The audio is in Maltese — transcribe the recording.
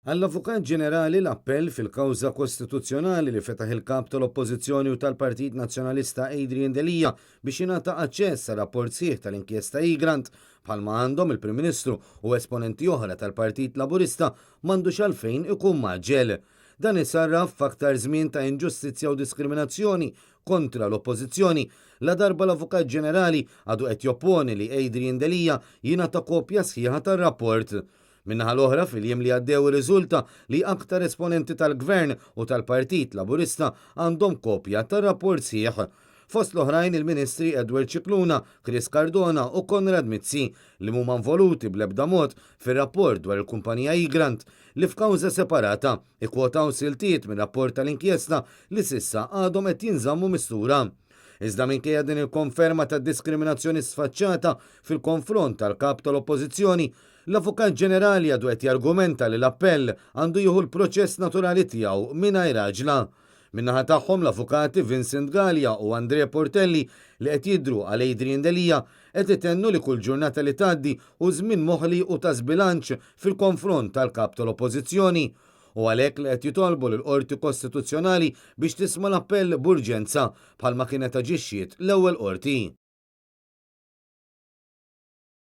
Għall-Avukat Ġenerali l-appell fil-kawża kostituzzjonali li fetaħ il-kap tal-Oppożizzjoni u tal-Partit Nazzjonalista Adrian Delija biex jingħata aċċess għal rapport sieħ tal-inkjesta Igrant bħalma għandhom il-Prim Ministru u esponenti oħra tal-Partit Laburista m'għandux għalfejn ikun maġġel. Dan isarraf f'aktar żmien ta' inġustizzja u diskriminazzjoni kontra l-Oppożizzjoni la darba l-Avukat Ġenerali għadu qed jopponi li Adrian Delija jingħata kopja sħiħa tar-rapport. Minnaħa l-oħra fil-jiem li għaddew riżulta li aktar esponenti tal-Gvern u tal-Partit Laburista għandhom kopja tar-rapport sieħ. Fost l-oħrajn il-Ministri Edward Cicluna, Chris Cardona u Konrad Mizzi li huma involuti bl-ebda mod fir-rapport dwar il-kumpanija Igrant li f'kawża separata ikkwotaw siltiet minn rapport tal-inkjesta li sissa għadhom qed jinżammu mistura. Iżda minkejja din il-konferma ta' diskriminazzjoni sfaċċata fil-konfront tal-kap tal-Oppożizzjoni, l-Avukat Ġenerali għadu qed jargumenta li l-appell għandu jieħu l-proċess naturali tiegħu mingħajr għaġla. Minnaħa tagħhom l-avukati Vincent Gallia u Andrea Portelli li qed jidhru għal Adrian Delija qed itennu li kull ġurnata li tgħaddi u żmien moħli u ta' żbilanċ fil-konfront tal-kap tal-Oppożizzjoni u għalhekk li qed jitolbu lill-Qorti Kostituzzjonali biex tisma' l-appell b'urġenza bħalma kienet aġixxiet l-ewwel qorti.